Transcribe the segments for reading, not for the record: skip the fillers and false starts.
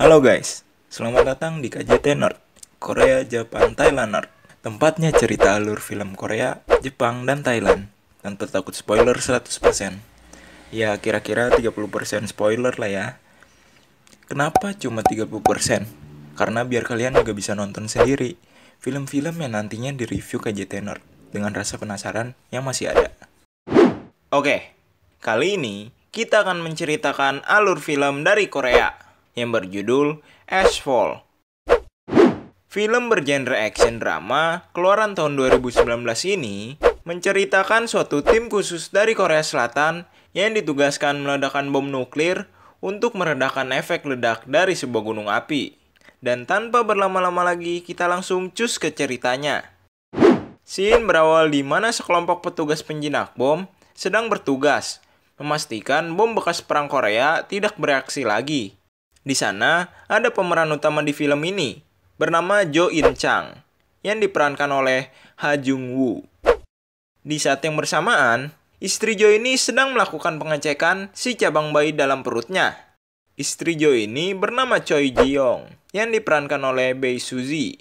Halo guys, selamat datang di KJT Nerd, Korea, Jepang, Thailand Nerd. Tempatnya cerita alur film Korea, Jepang, dan Thailand. Tanpa takut spoiler 100%. Ya kira-kira 30% spoiler lah ya. Kenapa cuma 30%? Karena biar kalian juga bisa nonton sendiri film-film yang nantinya direview KJT Nerd dengan rasa penasaran yang masih ada. Oke, kali ini kita akan menceritakan alur film dari Korea yang berjudul Ashfall. Film bergenre action drama keluaran tahun 2019 ini menceritakan suatu tim khusus dari Korea Selatan yang ditugaskan meledakkan bom nuklir untuk meredakan efek ledak dari sebuah gunung api. Dan tanpa berlama-lama lagi, kita langsung cus ke ceritanya. Scene berawal di mana sekelompok petugas penjinak bom sedang bertugas memastikan bom bekas perang Korea tidak bereaksi lagi. Di sana, ada pemeran utama di film ini, bernama Jo In Chang, yang diperankan oleh Ha Jung Woo. Di saat yang bersamaan, istri Jo ini sedang melakukan pengecekan si cabang bayi dalam perutnya. Istri Jo ini bernama Choi Ji-young, yang diperankan oleh Bae Suzy.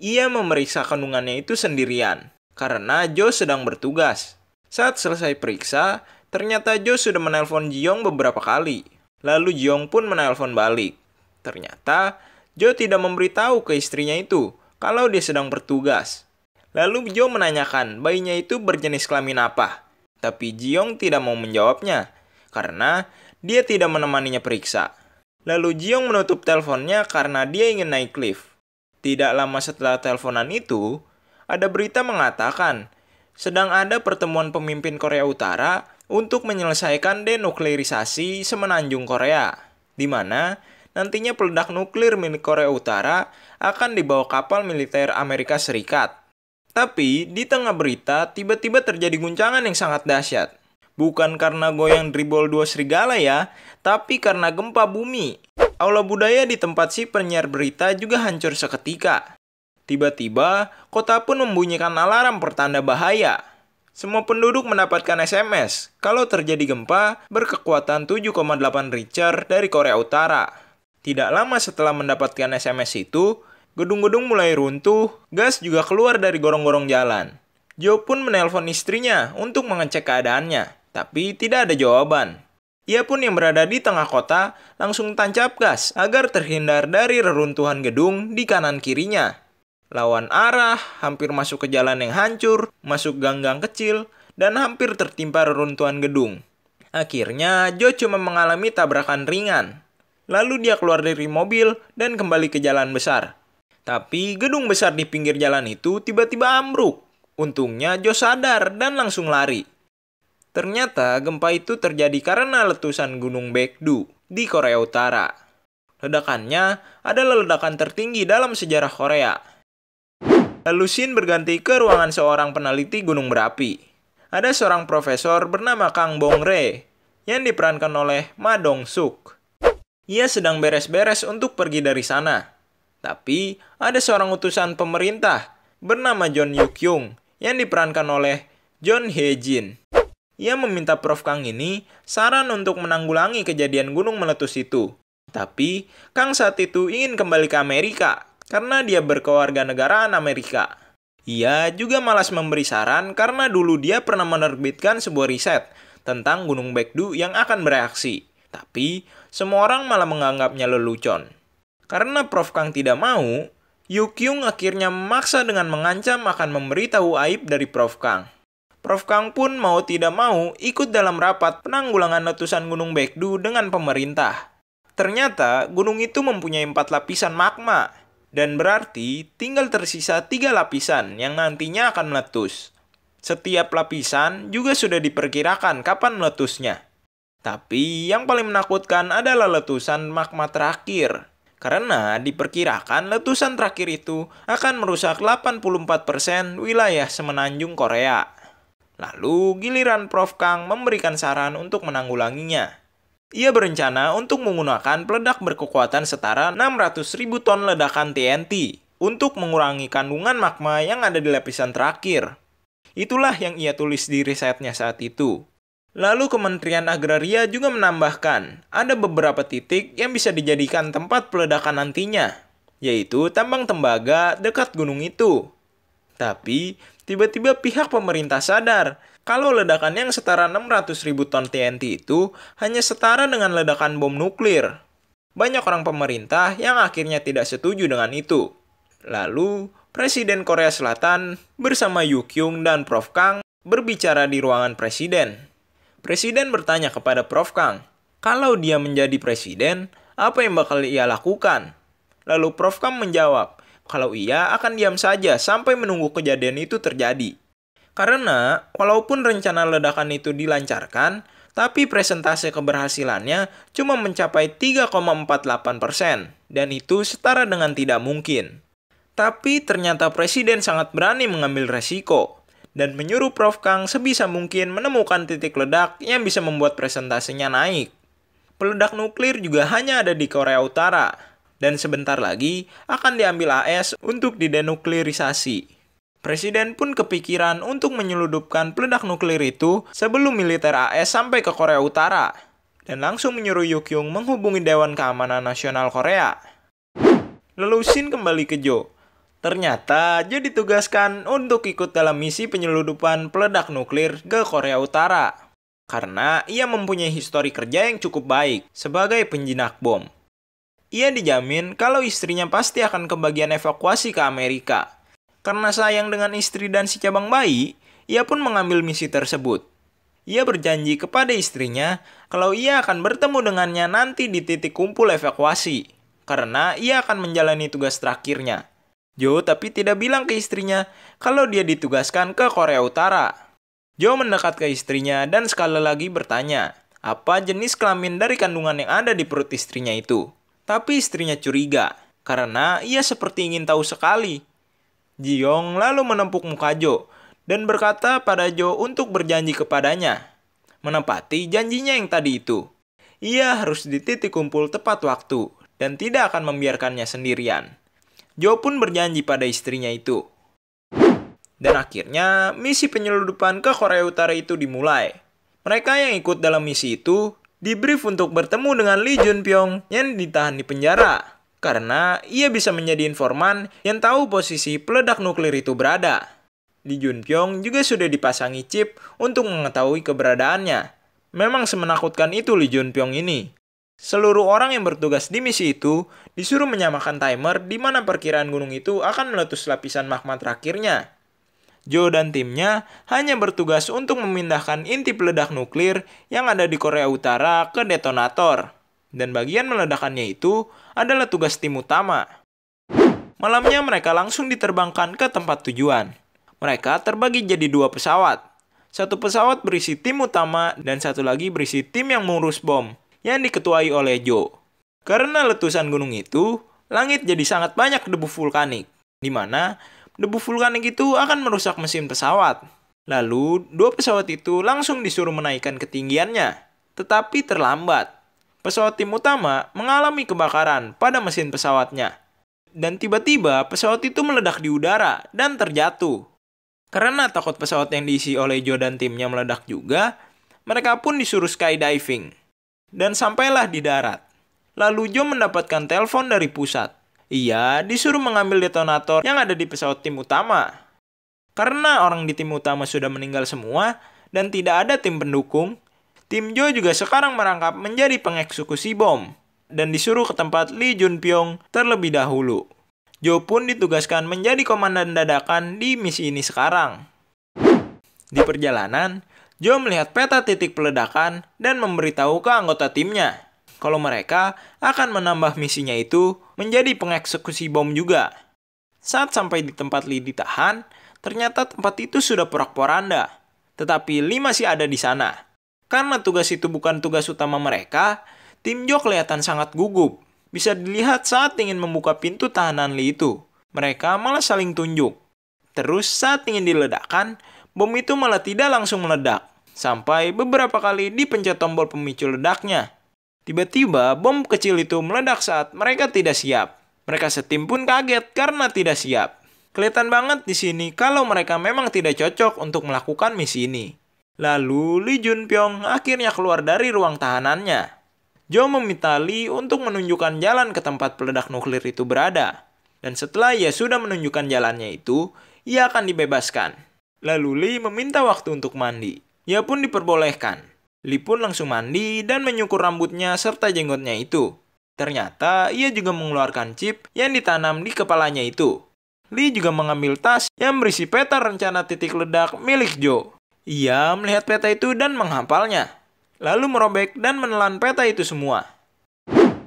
Ia memeriksa kandungannya itu sendirian, karena Jo sedang bertugas. Saat selesai periksa, ternyata Jo sudah menelpon Ji-young beberapa kali. Lalu Ji-young pun menelpon balik. Ternyata Jo tidak memberitahu ke istrinya itu kalau dia sedang bertugas. Lalu Jo menanyakan bayinya itu berjenis kelamin apa. Tapi Ji-young tidak mau menjawabnya karena dia tidak menemaninya periksa. Lalu Ji-young menutup teleponnya karena dia ingin naik lift. Tidak lama setelah teleponan itu, ada berita mengatakan sedang ada pertemuan pemimpin Korea Utara untuk menyelesaikan denuklerisasi semenanjung Korea, di mana nantinya peledak nuklir milik Korea Utara akan dibawa kapal militer Amerika Serikat. Tapi di tengah berita tiba-tiba terjadi guncangan yang sangat dahsyat. Bukan karena goyang dribol dua serigala ya, tapi karena gempa bumi. Aula budaya di tempat si penyiar berita juga hancur seketika. Tiba-tiba, kota pun membunyikan alarm pertanda bahaya. Semua penduduk mendapatkan SMS kalau terjadi gempa berkekuatan 7,8 Richter dari Korea Utara. Tidak lama setelah mendapatkan SMS itu, gedung-gedung mulai runtuh, gas juga keluar dari gorong-gorong jalan. Jo pun menelpon istrinya untuk mengecek keadaannya, tapi tidak ada jawaban. Ia pun yang berada di tengah kota langsung tancap gas agar terhindar dari reruntuhan gedung di kanan kirinya. Lawan arah, hampir masuk ke jalan yang hancur, masuk gang-gang kecil, dan hampir tertimpa reruntuhan gedung. Akhirnya, Jo cuma mengalami tabrakan ringan. Lalu dia keluar dari mobil dan kembali ke jalan besar. Tapi gedung besar di pinggir jalan itu tiba-tiba ambruk. Untungnya Jo sadar dan langsung lari. Ternyata gempa itu terjadi karena letusan Gunung Baekdu di Korea Utara. Ledakannya adalah ledakan tertinggi dalam sejarah Korea. Lalu scene berganti ke ruangan seorang peneliti gunung berapi. Ada seorang profesor bernama Kang Bong-rae yang diperankan oleh Ma Dong-suk. Ia sedang beres-beres untuk pergi dari sana. Tapi ada seorang utusan pemerintah bernama John Yuk-young yang diperankan oleh John Hye-jin. Ia meminta Prof. Kang ini saran untuk menanggulangi kejadian gunung meletus itu. Tapi Kang saat itu ingin kembali ke Amerika karena dia berkewarganegaraan Amerika. Ia juga malas memberi saran karena dulu dia pernah menerbitkan sebuah riset tentang Gunung Baekdu yang akan bereaksi. Tapi semua orang malah menganggapnya lelucon. Karena Prof. Kang tidak mau, Yuk-young akhirnya memaksa dengan mengancam akan memberitahu aib dari Prof. Kang. Prof. Kang pun mau tidak mau ikut dalam rapat penanggulangan letusan Gunung Baekdu dengan pemerintah. Ternyata gunung itu mempunyai 4 lapisan magma. Dan berarti tinggal tersisa 3 lapisan yang nantinya akan meletus. Setiap lapisan juga sudah diperkirakan kapan meletusnya. Tapi yang paling menakutkan adalah letusan magma terakhir. Karena diperkirakan letusan terakhir itu akan merusak 84% wilayah semenanjung Korea. Lalu giliran Prof. Kang memberikan saran untuk menanggulanginya. Ia berencana untuk menggunakan peledak berkekuatan setara 600.000 ton ledakan TNT untuk mengurangi kandungan magma yang ada di lapisan terakhir. Itulah yang ia tulis di risetnya saat itu. Lalu Kementerian Agraria juga menambahkan, ada beberapa titik yang bisa dijadikan tempat peledakan nantinya, yaitu tambang tembaga dekat gunung itu. Tapi, tiba-tiba pihak pemerintah sadar kalau ledakan yang setara 600.000 ton TNT itu hanya setara dengan ledakan bom nuklir. Banyak orang pemerintah yang akhirnya tidak setuju dengan itu. Lalu, Presiden Korea Selatan bersama Yu Kyung dan Prof Kang berbicara di ruangan presiden. Presiden bertanya kepada Prof Kang, kalau dia menjadi presiden, apa yang bakal ia lakukan? Lalu Prof Kang menjawab, kalau ia akan diam saja sampai menunggu kejadian itu terjadi. Karena, walaupun rencana ledakan itu dilancarkan, tapi presentase keberhasilannya cuma mencapai 3,48%, dan itu setara dengan tidak mungkin. Tapi ternyata Presiden sangat berani mengambil resiko, dan menyuruh Prof Kang sebisa mungkin menemukan titik ledak yang bisa membuat presentasenya naik. Peledak nuklir juga hanya ada di Korea Utara, dan sebentar lagi akan diambil AS untuk didenuklirisasi. Presiden pun kepikiran untuk menyeludupkan peledak nuklir itu sebelum militer AS sampai ke Korea Utara, dan langsung menyuruh Yu Kyung menghubungi Dewan Keamanan Nasional Korea. Lalu Shin kembali ke Jo. Ternyata Jo ditugaskan untuk ikut dalam misi penyeludupan peledak nuklir ke Korea Utara. Karena ia mempunyai histori kerja yang cukup baik sebagai penjinak bom. Ia dijamin kalau istrinya pasti akan kebagian evakuasi ke Amerika. Karena sayang dengan istri dan si cabang bayi, ia pun mengambil misi tersebut. Ia berjanji kepada istrinya kalau ia akan bertemu dengannya nanti di titik kumpul evakuasi. Karena ia akan menjalani tugas terakhirnya. Jo tapi tidak bilang ke istrinya kalau dia ditugaskan ke Korea Utara. Jo mendekat ke istrinya dan sekali lagi bertanya, apa jenis kelamin dari kandungan yang ada di perut istrinya itu. Tapi istrinya curiga, karena ia seperti ingin tahu sekali. Ji-yong lalu menepuk muka Jo dan berkata pada Jo untuk berjanji kepadanya, menepati janjinya yang tadi itu. Ia harus di titik kumpul tepat waktu dan tidak akan membiarkannya sendirian. Jo pun berjanji pada istrinya itu. Dan akhirnya, misi penyeludupan ke Korea Utara itu dimulai. Mereka yang ikut dalam misi itu di-brief untuk bertemu dengan Lee Jun-pyong yang ditahan di penjara. Karena ia bisa menjadi informan yang tahu posisi peledak nuklir itu berada. Lee Jun-pyong juga sudah dipasangi chip untuk mengetahui keberadaannya. Memang semenakutkan itu Lee Jun-pyong ini. Seluruh orang yang bertugas di misi itu disuruh menyamakan timer di mana perkiraan gunung itu akan meletus lapisan magma terakhirnya. Jo dan timnya hanya bertugas untuk memindahkan inti peledak nuklir yang ada di Korea Utara ke detonator. Dan bagian meledakannya itu adalah tugas tim utama. Malamnya mereka langsung diterbangkan ke tempat tujuan. Mereka terbagi jadi 2 pesawat. Satu pesawat berisi tim utama dan satu lagi berisi tim yang mengurus bom, yang diketuai oleh Jo. Karena letusan gunung itu, langit jadi sangat banyak debu vulkanik, di mana debu vulkanik itu akan merusak mesin pesawat. Lalu, 2 pesawat itu langsung disuruh menaikkan ketinggiannya, tetapi terlambat. Pesawat tim utama mengalami kebakaran pada mesin pesawatnya. Dan tiba-tiba pesawat itu meledak di udara dan terjatuh. Karena takut pesawat yang diisi oleh Jo dan timnya meledak juga, mereka pun disuruh skydiving. Dan sampailah di darat. Lalu Jo mendapatkan telepon dari pusat. Ia disuruh mengambil detonator yang ada di pesawat tim utama. Karena orang di tim utama sudah meninggal semua dan tidak ada tim pendukung, tim Jo juga sekarang merangkap menjadi pengeksekusi bom dan disuruh ke tempat Lee Jun-pyong terlebih dahulu. Jo pun ditugaskan menjadi komandan dadakan di misi ini sekarang. Di perjalanan, Jo melihat peta titik peledakan dan memberitahu ke anggota timnya kalau mereka akan menambah misinya itu menjadi pengeksekusi bom juga. Saat sampai di tempat Lee ditahan, ternyata tempat itu sudah porak-poranda. Tetapi Lee masih ada di sana. Karena tugas itu bukan tugas utama mereka, tim Jo kelihatan sangat gugup. Bisa dilihat saat ingin membuka pintu tahanan Lee itu. Mereka malah saling tunjuk. Terus saat ingin diledakkan, bom itu malah tidak langsung meledak. Sampai beberapa kali dipencet tombol pemicu ledaknya. Tiba-tiba bom kecil itu meledak saat mereka tidak siap. Mereka setim pun kaget karena tidak siap. Kelihatan banget di sini kalau mereka memang tidak cocok untuk melakukan misi ini. Lalu Lee Junpyong akhirnya keluar dari ruang tahanannya. Jo meminta Lee untuk menunjukkan jalan ke tempat peledak nuklir itu berada. Dan setelah ia sudah menunjukkan jalannya itu, ia akan dibebaskan. Lalu Lee meminta waktu untuk mandi. Ia pun diperbolehkan. Lee pun langsung mandi dan menyukur rambutnya serta jenggotnya itu. Ternyata ia juga mengeluarkan chip yang ditanam di kepalanya itu. Lee juga mengambil tas yang berisi peta rencana titik ledak milik Jo. Ia melihat peta itu dan menghafalnya, lalu merobek dan menelan peta itu semua.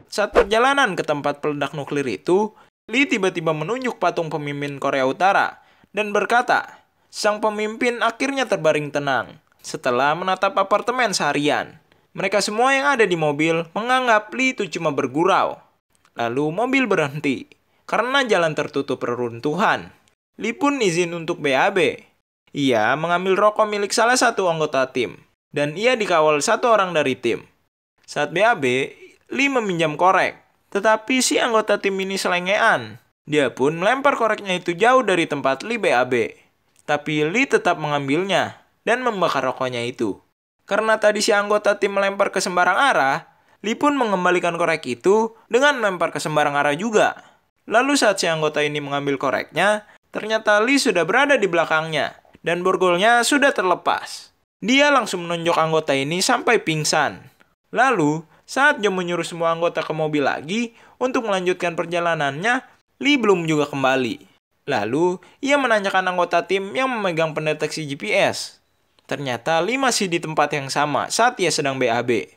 Saat perjalanan ke tempat peledak nuklir itu, Lee tiba-tiba menunjuk patung pemimpin Korea Utara dan berkata, sang pemimpin akhirnya terbaring tenang setelah menatap apartemen seharian. Mereka semua yang ada di mobil menganggap Lee itu cuma bergurau. Lalu mobil berhenti karena jalan tertutup reruntuhan. Lee pun izin untuk BAB. Ia mengambil rokok milik salah satu anggota tim, dan ia dikawal satu orang dari tim. Saat BAB, Lee meminjam korek, tetapi si anggota tim ini selengean. Dia pun melempar koreknya itu jauh dari tempat Lee BAB. Tapi Lee tetap mengambilnya dan membakar rokoknya itu. Karena tadi si anggota tim melempar ke sembarang arah, Lee pun mengembalikan korek itu dengan melempar ke sembarang arah juga. Lalu saat si anggota ini mengambil koreknya, ternyata Lee sudah berada di belakangnya. Dan borgolnya sudah terlepas. Dia langsung menonjok anggota ini sampai pingsan. Lalu, saat Jo menyuruh semua anggota ke mobil lagi untuk melanjutkan perjalanannya, Lee belum juga kembali. Lalu, ia menanyakan anggota tim yang memegang pendeteksi GPS. Ternyata Lee masih di tempat yang sama saat ia sedang BAB.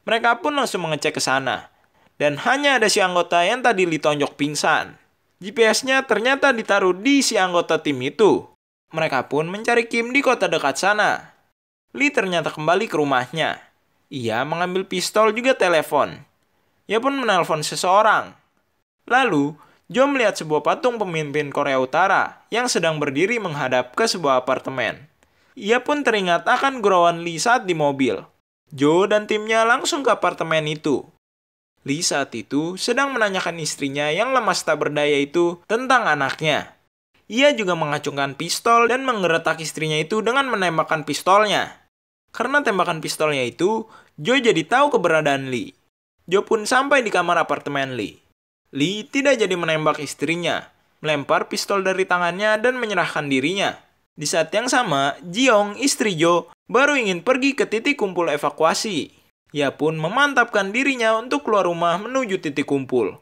Mereka pun langsung mengecek ke sana. Dan hanya ada si anggota yang tadi Lee tonjok pingsan. GPS-nya ternyata ditaruh di si anggota tim itu. Mereka pun mencari Kim di kota dekat sana. Lee ternyata kembali ke rumahnya. Ia mengambil pistol juga telepon. Ia pun menelpon seseorang. Lalu, Jo melihat sebuah patung pemimpin Korea Utara yang sedang berdiri menghadap ke sebuah apartemen. Ia pun teringat akan gurauan Lee saat di mobil. Jo dan timnya langsung ke apartemen itu. Lee saat itu sedang menanyakan istrinya yang lemas tak berdaya itu tentang anaknya. Ia juga mengacungkan pistol dan menggeretak istrinya itu dengan menembakkan pistolnya. Karena tembakan pistolnya itu, Jo jadi tahu keberadaan Lee. Jo pun sampai di kamar apartemen Lee. Lee tidak jadi menembak istrinya, melempar pistol dari tangannya dan menyerahkan dirinya. Di saat yang sama, Jiong, istri Jo, baru ingin pergi ke titik kumpul evakuasi. Ia pun memantapkan dirinya untuk keluar rumah menuju titik kumpul.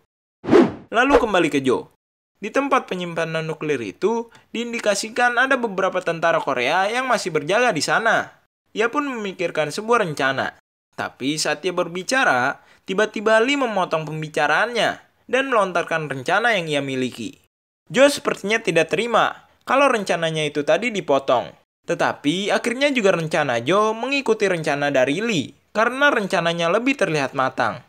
Lalu kembali ke Jo. Di tempat penyimpanan nuklir itu, diindikasikan ada beberapa tentara Korea yang masih berjaga di sana. Ia pun memikirkan sebuah rencana. Tapi saat ia berbicara, tiba-tiba Lee memotong pembicaraannya dan melontarkan rencana yang ia miliki. Jo sepertinya tidak terima kalau rencananya itu tadi dipotong. Tetapi akhirnya juga rencana Jo mengikuti rencana dari Lee karena rencananya lebih terlihat matang.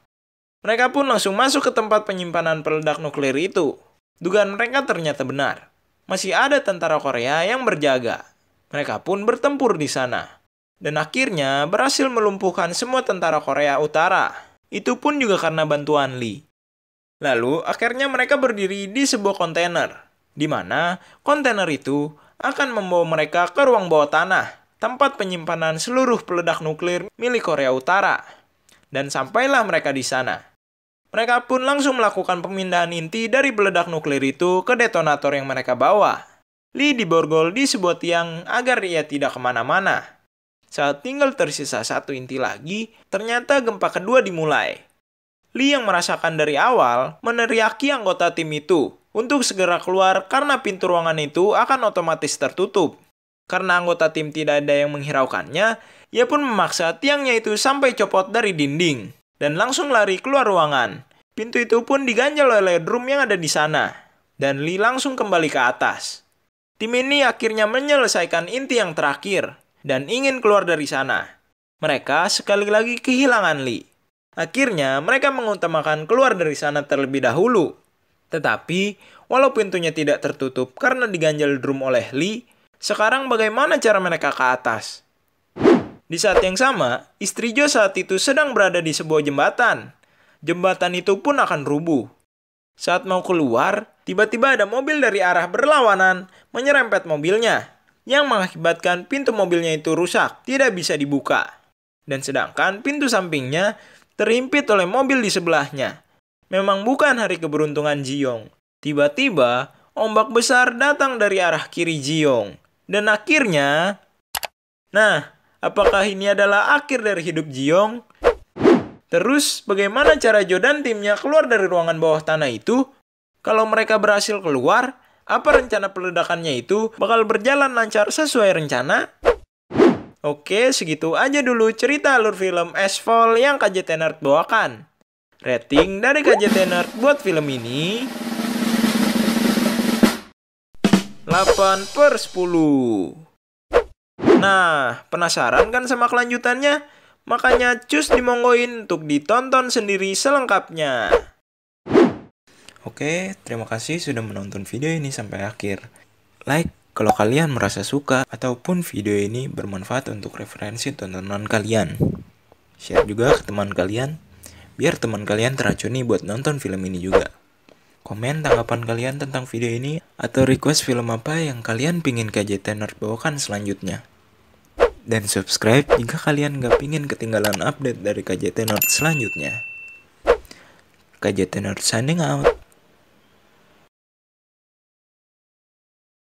Mereka pun langsung masuk ke tempat penyimpanan peledak nuklir itu. Dugaan mereka ternyata benar. Masih ada tentara Korea yang berjaga. Mereka pun bertempur di sana. Dan akhirnya berhasil melumpuhkan semua tentara Korea Utara. Itu pun juga karena bantuan Lee. Lalu akhirnya mereka berdiri di sebuah kontainer. Di mana kontainer itu akan membawa mereka ke ruang bawah tanah. Tempat penyimpanan seluruh peledak nuklir milik Korea Utara. Dan sampailah mereka di sana. Mereka pun langsung melakukan pemindahan inti dari peledak nuklir itu ke detonator yang mereka bawa. Lee diborgol di sebuah tiang agar ia tidak kemana-mana. Saat tinggal tersisa satu inti lagi, ternyata gempa kedua dimulai. Lee yang merasakan dari awal meneriaki anggota tim itu untuk segera keluar karena pintu ruangan itu akan otomatis tertutup. Karena anggota tim tidak ada yang menghiraukannya, ia pun memaksa tiangnya itu sampai copot dari dinding. Dan langsung lari keluar ruangan. Pintu itu pun diganjal oleh drum yang ada di sana. Dan Lee langsung kembali ke atas. Tim ini akhirnya menyelesaikan inti yang terakhir. Dan ingin keluar dari sana. Mereka sekali lagi kehilangan Lee. Akhirnya mereka mengutamakan keluar dari sana terlebih dahulu. Tetapi, walau pintunya tidak tertutup karena diganjal drum oleh Lee, sekarang bagaimana cara mereka ke atas? Di saat yang sama, istri Jo saat itu sedang berada di sebuah jembatan. Jembatan itu pun akan rubuh. Saat mau keluar, tiba-tiba ada mobil dari arah berlawanan menyerempet mobilnya. yang mengakibatkan pintu mobilnya itu rusak, tidak bisa dibuka. Dan sedangkan pintu sampingnya terhimpit oleh mobil di sebelahnya. Memang bukan hari keberuntungan Ji-young. Tiba-tiba, ombak besar datang dari arah kiri Ji-young. Dan akhirnya... Nah, apakah ini adalah akhir dari hidup Ji-young? Terus, bagaimana cara Jo dan timnya keluar dari ruangan bawah tanah itu? Kalau mereka berhasil keluar, apa rencana peledakannya itu bakal berjalan lancar sesuai rencana? Oke, segitu aja dulu cerita alur film Asphalt yang KJT Nerd bawakan. Rating dari KJT Nerd buat film ini 8/10. Nah, penasaran kan sama kelanjutannya? Makanya cus dimonggoin untuk ditonton sendiri selengkapnya. Oke, terima kasih sudah menonton video ini sampai akhir. Like kalau kalian merasa suka ataupun video ini bermanfaat untuk referensi tontonan kalian. Share juga ke teman kalian, biar teman kalian teracuni buat nonton film ini juga. Komen tanggapan kalian tentang video ini atau request film apa yang kalian pingin KJT Nerd bawakan selanjutnya. Dan subscribe jika kalian gak pingin ketinggalan update dari KJT Nerd selanjutnya. KJT Nerd signing out.